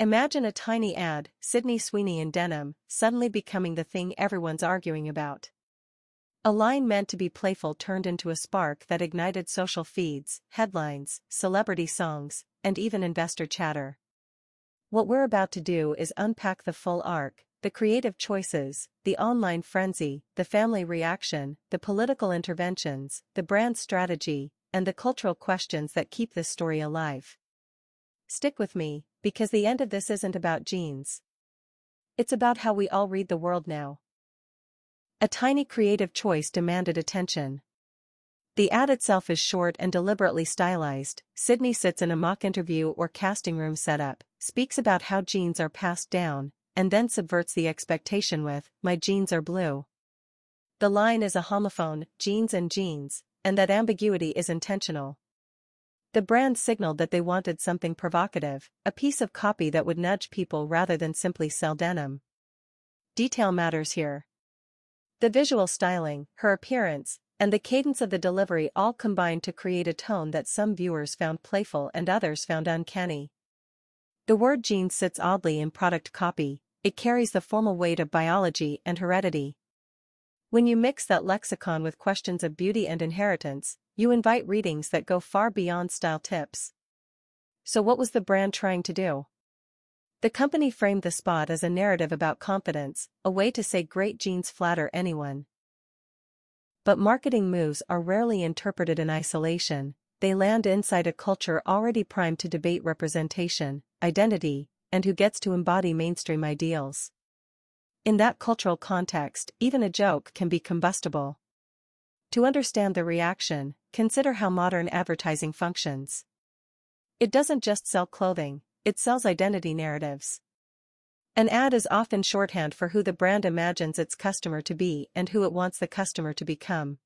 Imagine a tiny ad, Sweeney in denim, suddenly becoming the thing everyone's arguing about. A line meant to be playful turned into a spark that ignited social feeds, headlines, celebrity songs, and even investor chatter. What we're about to do is unpack the full arc, the creative choices, the online frenzy, the family reaction, the political interventions, the brand strategy, and the cultural questions that keep this story alive. Stick with me, because the end of this isn't about jeans. It's about how we all read the world now. A tiny creative choice demanded attention. The ad itself is short and deliberately stylized. Sydney sits in a mock interview or casting room setup, speaks about how genes are passed down, and then subverts the expectation with, "My jeans are blue." The line is a homophone, jeans and jeans, and that ambiguity is intentional. The brand signaled that they wanted something provocative, a piece of copy that would nudge people rather than simply sell denim. Detail matters here. The visual styling, her appearance, and the cadence of the delivery all combined to create a tone that some viewers found playful and others found uncanny. The word jeans sits oddly in product copy, it carries the formal weight of biology and heredity. When you mix that lexicon with questions of beauty and inheritance, you invite readings that go far beyond style tips. So what was the brand trying to do? The company framed the spot as a narrative about confidence, a way to say great jeans flatter anyone. But marketing moves are rarely interpreted in isolation, they land inside a culture already primed to debate representation, identity, and who gets to embody mainstream ideals. In that cultural context, even a joke can be combustible. To understand the reaction, consider how modern advertising functions. It doesn't just sell clothing, it sells identity narratives. An ad is often shorthand for who the brand imagines its customer to be and who it wants the customer to become.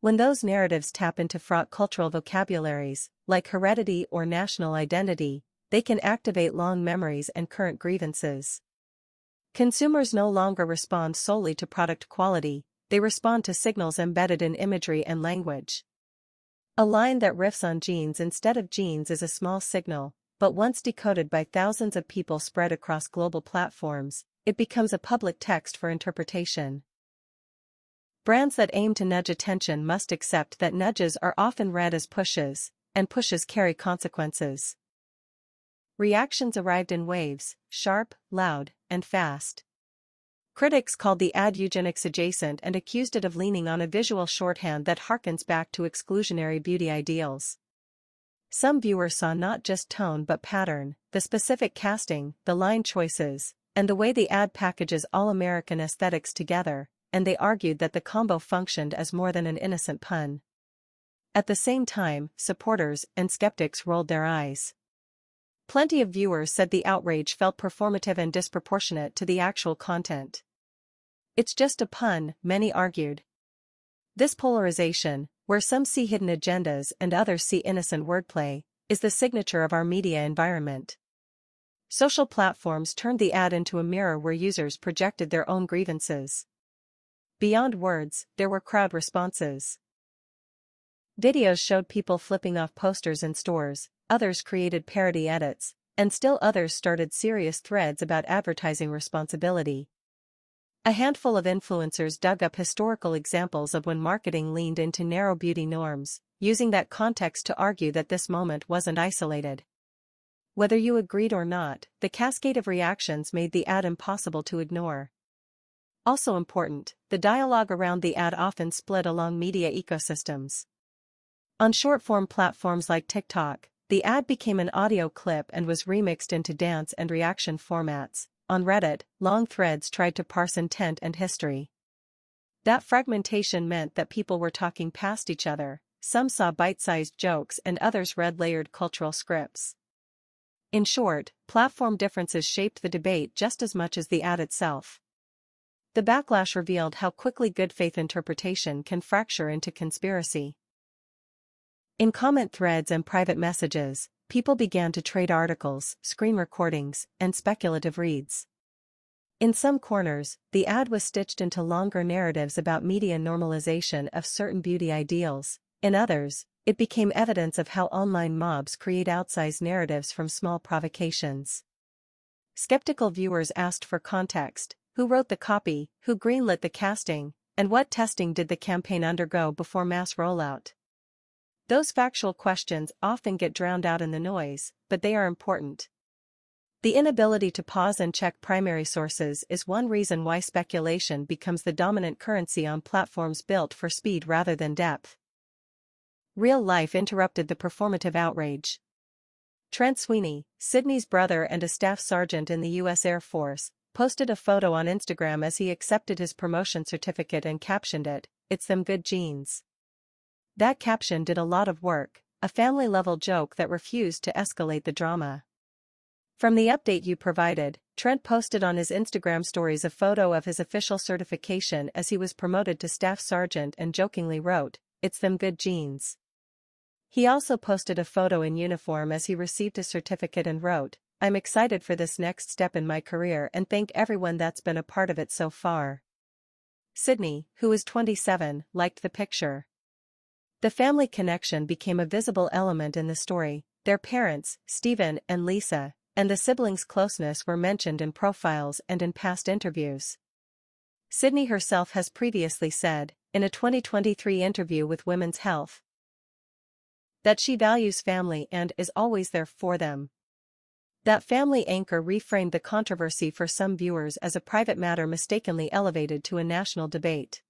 When those narratives tap into fraught cultural vocabularies, like heredity or national identity, they can activate long memories and current grievances. Consumers no longer respond solely to product quality, they respond to signals embedded in imagery and language. A line that riffs on jeans instead of jeans is a small signal, but once decoded by thousands of people spread across global platforms, it becomes a public text for interpretation. Brands that aim to nudge attention must accept that nudges are often read as pushes, and pushes carry consequences. Reactions arrived in waves, sharp, loud, and fast. Critics called the ad eugenics adjacent and accused it of leaning on a visual shorthand that harkens back to exclusionary beauty ideals. Some viewers saw not just tone but pattern, the specific casting, the line choices, and the way the ad packages all American aesthetics together, and they argued that the combo functioned as more than an innocent pun. At the same time, supporters and skeptics rolled their eyes. Plenty of viewers said the outrage felt performative and disproportionate to the actual content. It's just a pun, many argued. This polarization, where some see hidden agendas and others see innocent wordplay, is the signature of our media environment. Social platforms turned the ad into a mirror where users projected their own grievances. Beyond words, there were crowd responses. Videos showed people flipping off posters in stores, others created parody edits, and still others started serious threads about advertising responsibility. A handful of influencers dug up historical examples of when marketing leaned into narrow beauty norms, using that context to argue that this moment wasn't isolated. Whether you agreed or not, the cascade of reactions made the ad impossible to ignore. Also important, the dialogue around the ad often split along media ecosystems. On short-form platforms like TikTok, the ad became an audio clip and was remixed into dance and reaction formats. On Reddit, long threads tried to parse intent and history. That fragmentation meant that people were talking past each other, some saw bite-sized jokes and others read layered cultural scripts. In short, platform differences shaped the debate just as much as the ad itself. The backlash revealed how quickly good faith interpretation can fracture into conspiracy. In comment threads and private messages, people began to trade articles, screen recordings, and speculative reads. In some corners, the ad was stitched into longer narratives about media normalization of certain beauty ideals. In others, it became evidence of how online mobs create outsized narratives from small provocations. Skeptical viewers asked for context: who wrote the copy, who greenlit the casting, and what testing did the campaign undergo before mass rollout? Those factual questions often get drowned out in the noise, but they are important. The inability to pause and check primary sources is one reason why speculation becomes the dominant currency on platforms built for speed rather than depth. Real life interrupted the performative outrage. Trent Sweeney, Sydney's brother and a staff sergeant in the U.S. Air Force, posted a photo on Instagram as he accepted his promotion certificate and captioned it, "It's them good genes." That caption did a lot of work, a family-level joke that refused to escalate the drama. From the update you provided, Trent posted on his Instagram stories a photo of his official certification as he was promoted to staff sergeant and jokingly wrote, "It's them good genes." He also posted a photo in uniform as he received his certificate and wrote, "I'm excited for this next step in my career and thank everyone that's been a part of it so far." Sydney, who is 27, liked the picture. The family connection became a visible element in the story. Their parents, Stephen and Lisa, and the siblings' closeness were mentioned in profiles and in past interviews. Sydney herself has previously said, in a 2023 interview with Women's Health, that she values family and is always there for them. That family anchor reframed the controversy for some viewers as a private matter mistakenly elevated to a national debate.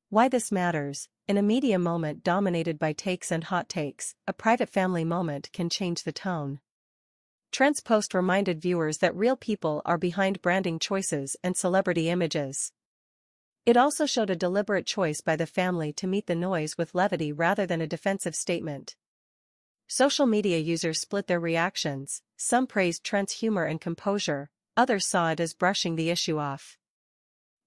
Why this matters: in a media moment dominated by takes and hot takes, a private family moment can change the tone. Trent's post reminded viewers that real people are behind branding choices and celebrity images. It also showed a deliberate choice by the family to meet the noise with levity rather than a defensive statement. Social media users split their reactions. Some praised Trent's humor and composure, others saw it as brushing the issue off.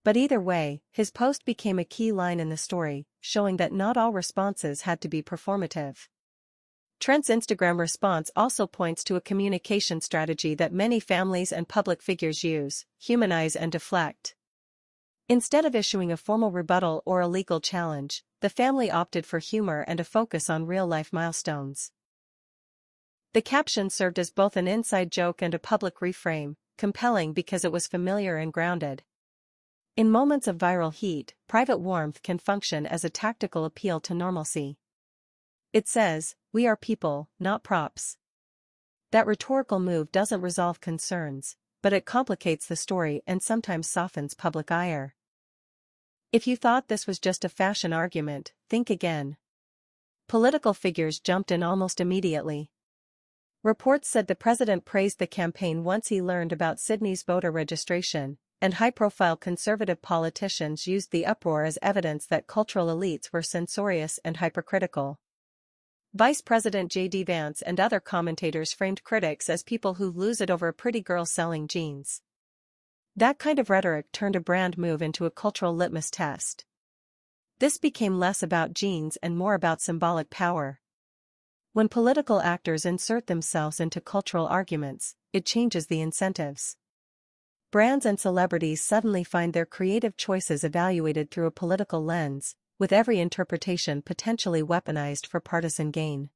But either way, his post became a key line in the story, showing that not all responses had to be performative. Trent's Instagram response also points to a communication strategy that many families and public figures use: humanize and deflect. Instead of issuing a formal rebuttal or a legal challenge, the family opted for humor and a focus on real-life milestones. The caption served as both an inside joke and a public reframe, compelling because it was familiar and grounded. In moments of viral heat, private warmth can function as a tactical appeal to normalcy. It says, "We are people, not props." That rhetorical move doesn't resolve concerns, but it complicates the story and sometimes softens public ire. If you thought this was just a fashion argument, think again. Political figures jumped in almost immediately. Reports said the president praised the campaign once he learned about Sydney's voter registration, and high-profile conservative politicians used the uproar as evidence that cultural elites were censorious and hypercritical. Vice President J.D. Vance and other commentators framed critics as people who lose it over a pretty girl selling jeans. That kind of rhetoric turned a brand move into a cultural litmus test. This became less about jeans and more about symbolic power. When political actors insert themselves into cultural arguments, it changes the incentives. Brands and celebrities suddenly find their creative choices evaluated through a political lens, with every interpretation potentially weaponized for partisan gain.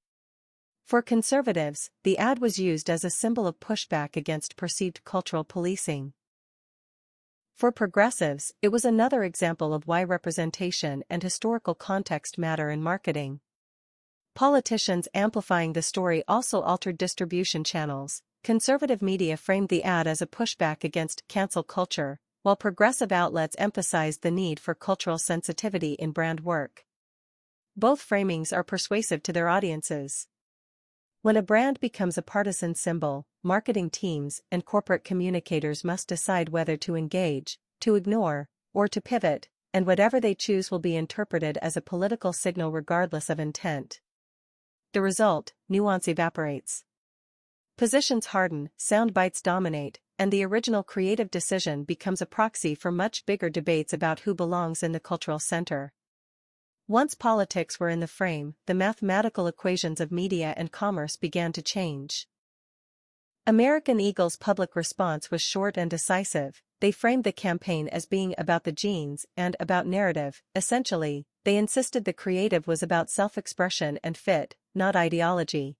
For conservatives, the ad was used as a symbol of pushback against perceived cultural policing. For progressives, it was another example of why representation and historical context matter in marketing. Politicians amplifying the story also altered distribution channels. Conservative media framed the ad as a pushback against cancel culture, while progressive outlets emphasized the need for cultural sensitivity in brand work. Both framings are persuasive to their audiences. When a brand becomes a partisan symbol, marketing teams and corporate communicators must decide whether to engage, to ignore, or to pivot, and whatever they choose will be interpreted as a political signal regardless of intent. The result: nuance evaporates. Positions harden, sound bites dominate, and the original creative decision becomes a proxy for much bigger debates about who belongs in the cultural center. Once politics were in the frame, the mathematical equations of media and commerce began to change. American Eagle's public response was short and decisive. They framed the campaign as being about the genes and about narrative. Essentially, they insisted the creative was about self-expression and fit, not ideology.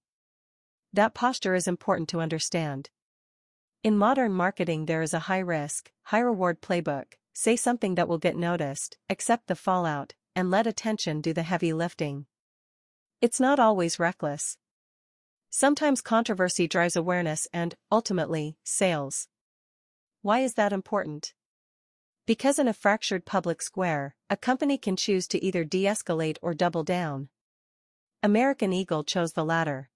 That posture is important to understand. In modern marketing, there is a high-risk, high-reward playbook: say something that will get noticed, accept the fallout, and let attention do the heavy lifting. It's not always reckless. Sometimes controversy drives awareness and, ultimately, sales. Why is that important? Because in a fractured public square, a company can choose to either de-escalate or double down. American Eagle chose the latter.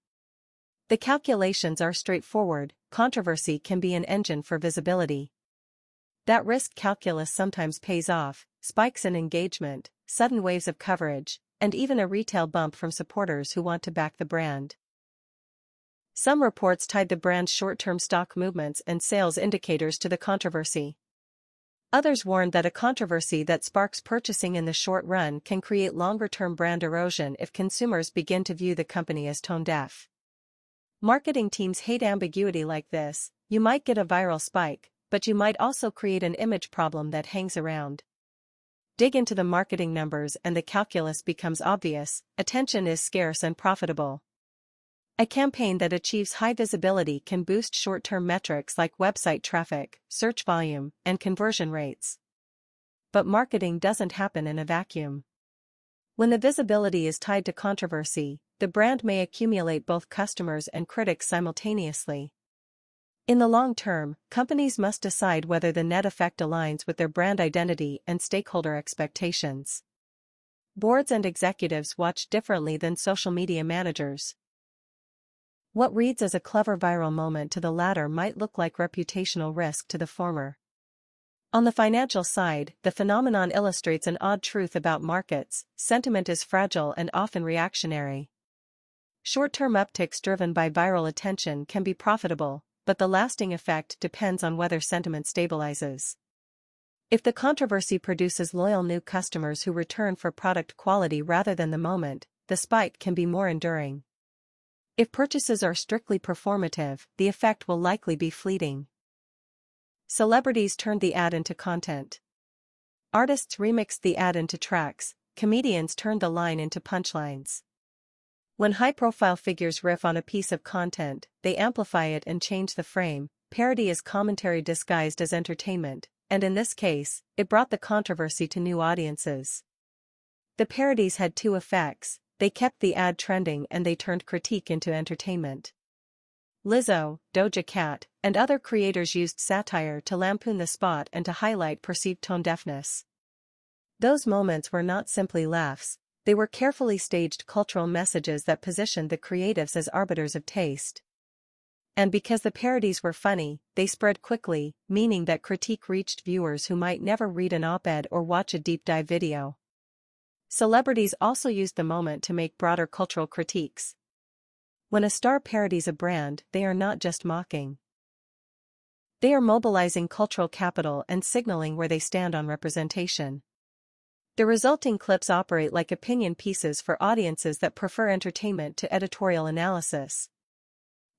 The calculations are straightforward: controversy can be an engine for visibility. That risk calculus sometimes pays off: spikes in engagement, sudden waves of coverage, and even a retail bump from supporters who want to back the brand. Some reports tied the brand's short-term stock movements and sales indicators to the controversy. Others warned that a controversy that sparks purchasing in the short run can create longer-term brand erosion if consumers begin to view the company as tone-deaf. Marketing teams hate ambiguity like this: you might get a viral spike, but you might also create an image problem that hangs around. Dig into the marketing numbers and the calculus becomes obvious: attention is scarce and profitable. A campaign that achieves high visibility can boost short-term metrics like website traffic, search volume, and conversion rates. But marketing doesn't happen in a vacuum. When the visibility is tied to controversy, the brand may accumulate both customers and critics simultaneously. In the long term, companies must decide whether the net effect aligns with their brand identity and stakeholder expectations. Boards and executives watch differently than social media managers. What reads as a clever viral moment to the latter might look like reputational risk to the former. On the financial side, the phenomenon illustrates an odd truth about markets: sentiment is fragile and often reactionary. Short-term upticks driven by viral attention can be profitable, but the lasting effect depends on whether sentiment stabilizes. If the controversy produces loyal new customers who return for product quality rather than the moment, the spike can be more enduring. If purchases are strictly performative, the effect will likely be fleeting. Celebrities turned the ad into content. Artists remixed the ad into tracks, comedians turned the line into punchlines. When high-profile figures riff on a piece of content, they amplify it and change the frame. Parody is commentary disguised as entertainment, and in this case, it brought the controversy to new audiences. The parodies had two effects: they kept the ad trending and they turned critique into entertainment. Lizzo, Doja Cat, and other creators used satire to lampoon the spot and to highlight perceived tone-deafness. Those moments were not simply laughs, they were carefully staged cultural messages that positioned the creatives as arbiters of taste. And because the parodies were funny, they spread quickly, meaning that critique reached viewers who might never read an op-ed or watch a deep dive video. Celebrities also used the moment to make broader cultural critiques. When a star parodies a brand, they are not just mocking. They are mobilizing cultural capital and signaling where they stand on representation. The resulting clips operate like opinion pieces for audiences that prefer entertainment to editorial analysis.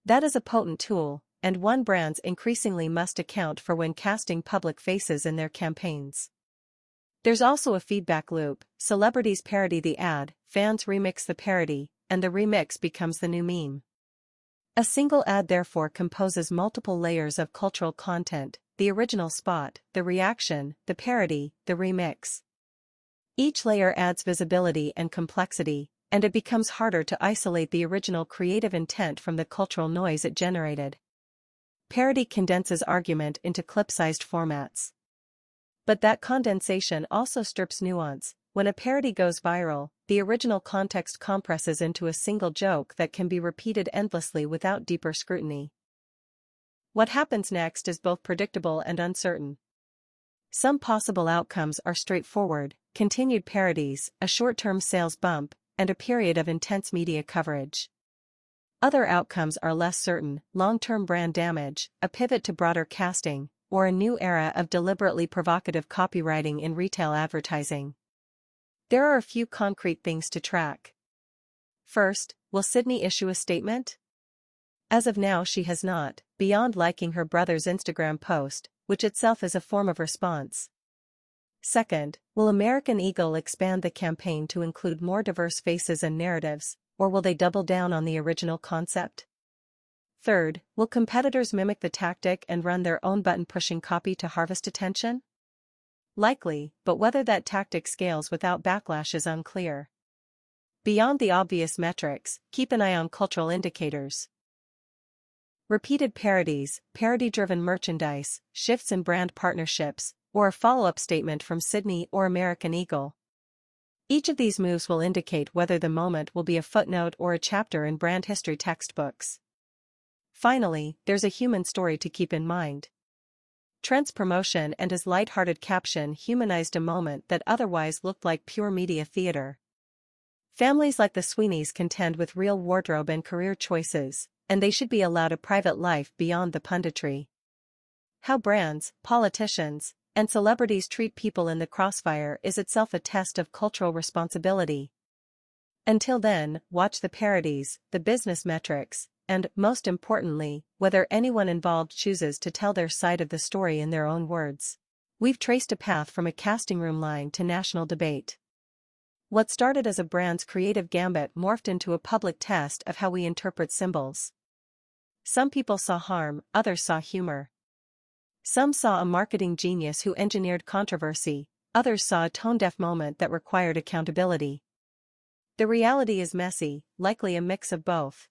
That is a potent tool, and one brands increasingly must account for when casting public faces in their campaigns. There's also a feedback loop: celebrities parody the ad, fans remix the parody, and the remix becomes the new meme. A single ad therefore composes multiple layers of cultural content: the original spot, the reaction, the parody, the remix. Each layer adds visibility and complexity, and it becomes harder to isolate the original creative intent from the cultural noise it generated. Parody condenses argument into clip-sized formats. But that condensation also strips nuance. When a parody goes viral, the original context compresses into a single joke that can be repeated endlessly without deeper scrutiny. What happens next is both predictable and uncertain. Some possible outcomes are straightforward: continued parodies, a short-term sales bump, and a period of intense media coverage. Other outcomes are less certain: long-term brand damage, a pivot to broader casting, or a new era of deliberately provocative copywriting in retail advertising. There are a few concrete things to track. First, will Sydney issue a statement? As of now, she has not, beyond liking her brother's Instagram post, which itself is a form of response. Second, will American Eagle expand the campaign to include more diverse faces and narratives, or will they double down on the original concept? Third, will competitors mimic the tactic and run their own button-pushing copy to harvest attention? Likely, but whether that tactic scales without backlash is unclear. Beyond the obvious metrics, keep an eye on cultural indicators. Repeated parodies, parody-driven merchandise, shifts in brand partnerships, or a follow-up statement from Sydney or American Eagle. Each of these moves will indicate whether the moment will be a footnote or a chapter in brand history textbooks. Finally, there's a human story to keep in mind. Trent's promotion and his light-hearted caption humanized a moment that otherwise looked like pure media theater. Families like the Sweeneys contend with real wardrobe and career choices, and they should be allowed a private life beyond the punditry. How brands, politicians, and celebrities treat people in the crossfire is itself a test of cultural responsibility. Until then, watch the parodies, the business metrics, and, most importantly, whether anyone involved chooses to tell their side of the story in their own words. We've traced a path from a casting room line to national debate. What started as a brand's creative gambit morphed into a public test of how we interpret symbols. Some people saw harm, others saw humor. Some saw a marketing genius who engineered controversy, others saw a tone-deaf moment that required accountability. The reality is messy, likely a mix of both.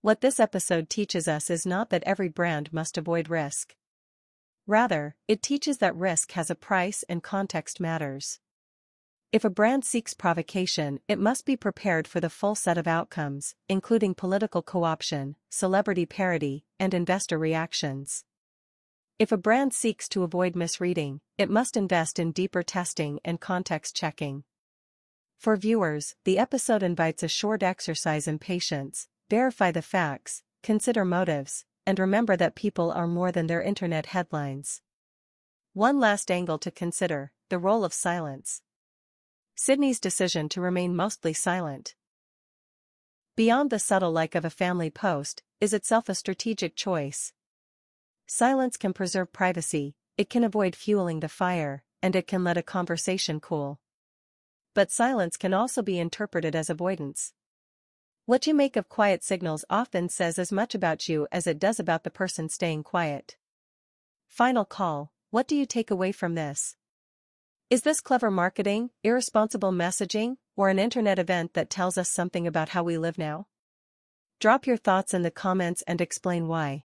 What this episode teaches us is not that every brand must avoid risk. Rather, it teaches that risk has a price and context matters. If a brand seeks provocation, it must be prepared for the full set of outcomes, including political co-option, celebrity parody, and investor reactions. If a brand seeks to avoid misreading, it must invest in deeper testing and context checking. For viewers, the episode invites a short exercise in patience. Verify the facts, consider motives, and remember that people are more than their internet headlines. One last angle to consider: the role of silence. Sydney's decision to remain mostly silent, beyond the subtle like of a family post, is itself a strategic choice. Silence can preserve privacy, it can avoid fueling the fire, and it can let a conversation cool. But silence can also be interpreted as avoidance. What you make of quiet signals often says as much about you as it does about the person staying quiet. Final call: what do you take away from this? Is this clever marketing, irresponsible messaging, or an internet event that tells us something about how we live now? Drop your thoughts in the comments and explain why.